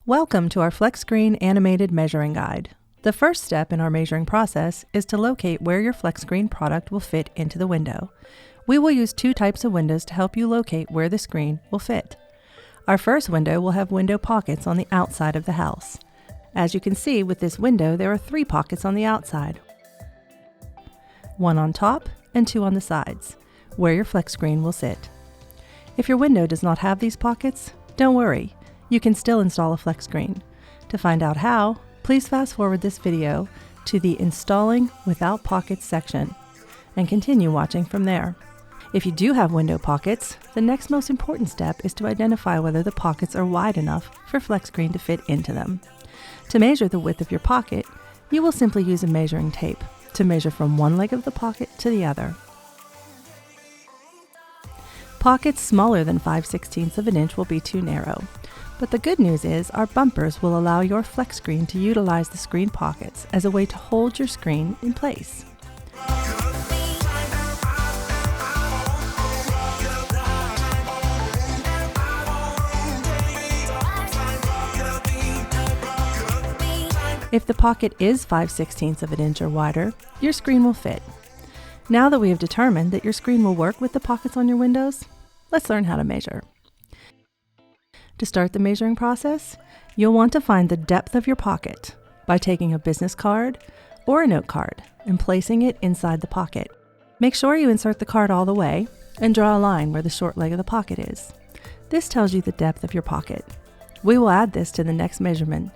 Welcome to our FlexScreen animated measuring guide. The first step in our measuring process is to locate where your FlexScreen product will fit into the window. We will use two types of windows to help you locate where the screen will fit. Our first window will have window pockets on the outside of the house. As you can see with this window, there are 3 pockets on the outside, 1 on top and 2 on the sides, where your FlexScreen will sit. If your window does not have these pockets, don't worry. You can still install a FlexScreen. To find out how, please fast forward this video to the Installing Without Pockets section and continue watching from there. If you do have window pockets, the next most important step is to identify whether the pockets are wide enough for FlexScreen to fit into them. To measure the width of your pocket, you will simply use a measuring tape to measure from one leg of the pocket to the other. Pockets smaller than 5/16 of an inch will be too narrow. But the good news is our bumpers will allow your FlexScreen to utilize the screen pockets as a way to hold your screen in place. If the pocket is 5/16 of an inch or wider, your screen will fit. Now that we have determined that your screen will work with the pockets on your windows, let's learn how to measure. To start the measuring process, you'll want to find the depth of your pocket by taking a business card or a note card and placing it inside the pocket. Make sure you insert the card all the way and draw a line where the short leg of the pocket is. This tells you the depth of your pocket. We will add this to the next measurement.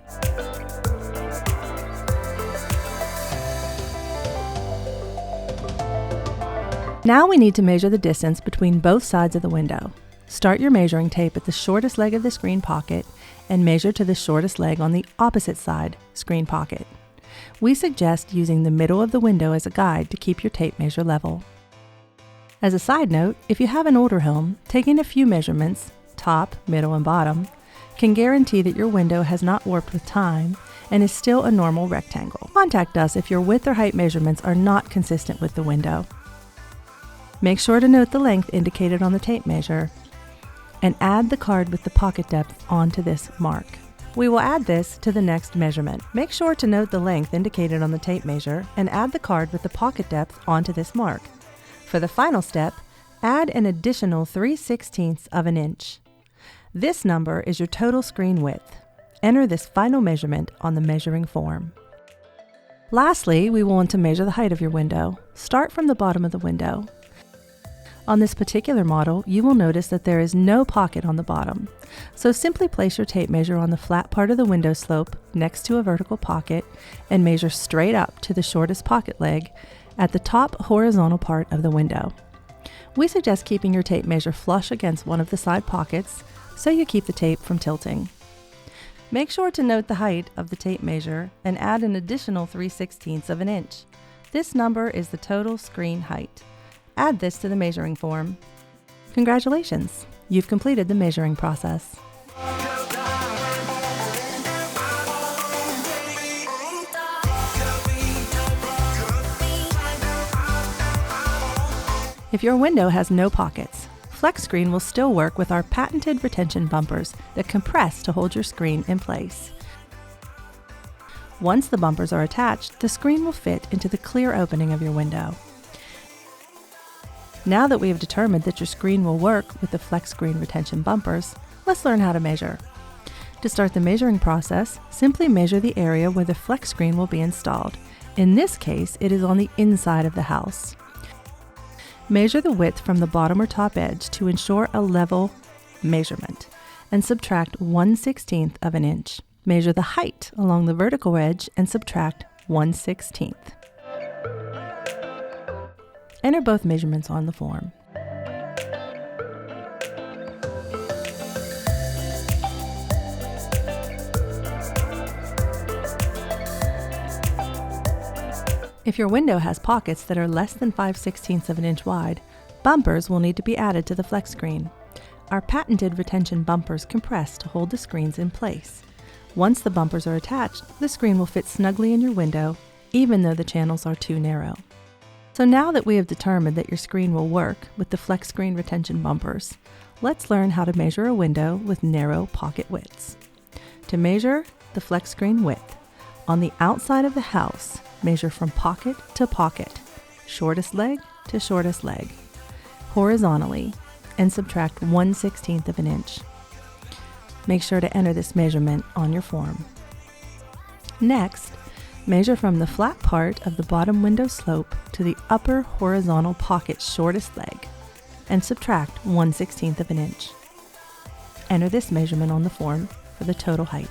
Now we need to measure the distance between both sides of the window. Start your measuring tape at the shortest leg of the screen pocket and measure to the shortest leg on the opposite side screen pocket. We suggest using the middle of the window as a guide to keep your tape measure level. As a side note, if you have an older home, taking a few measurements, top, middle, and bottom, can guarantee that your window has not warped with time and is still a normal rectangle. Contact us if your width or height measurements are not consistent with the window. Make sure to note the length indicated on the tape measure and add the card with the pocket depth onto this mark. We will add this to the next measurement. Make sure to note the length indicated on the tape measure and add the card with the pocket depth onto this mark. For the final step, add an additional 3/16 of an inch. This number is your total screen width. Enter this final measurement on the measuring form. Lastly, we will want to measure the height of your window. Start from the bottom of the window. On this particular model, you will notice that there is no pocket on the bottom. So simply place your tape measure on the flat part of the window slope next to a vertical pocket and measure straight up to the shortest pocket leg at the top horizontal part of the window. We suggest keeping your tape measure flush against one of the side pockets so you keep the tape from tilting. Make sure to note the height of the tape measure and add an additional 3/16 of an inch. This number is the total screen height. Add this to the measuring form. Congratulations! You've completed the measuring process. If your window has no pockets, FlexScreen will still work with our patented retention bumpers that compress to hold your screen in place. Once the bumpers are attached, the screen will fit into the clear opening of your window. Now that we have determined that your screen will work with the FlexScreen retention bumpers, let's learn how to measure. To start the measuring process, simply measure the area where the FlexScreen will be installed. In this case, it is on the inside of the house. Measure the width from the bottom or top edge to ensure a level measurement and subtract 1/16 of an inch. Measure the height along the vertical edge and subtract 1/16. Enter both measurements on the form. If your window has pockets that are less than 5/16 of an inch wide, bumpers will need to be added to the FlexScreen. Our patented retention bumpers compress to hold the screens in place. Once the bumpers are attached, the screen will fit snugly in your window, even though the channels are too narrow. So now that we have determined that your screen will work with the FlexScreen retention bumpers, let's learn how to measure a window with narrow pocket widths. To measure the FlexScreen width, on the outside of the house, measure from pocket to pocket, shortest leg to shortest leg, horizontally, and subtract 1/16 of an inch. Make sure to enter this measurement on your form. Next, measure from the flat part of the bottom window slope to the upper horizontal pocket shortest leg, and subtract 1/16 of an inch. Enter this measurement on the form for the total height.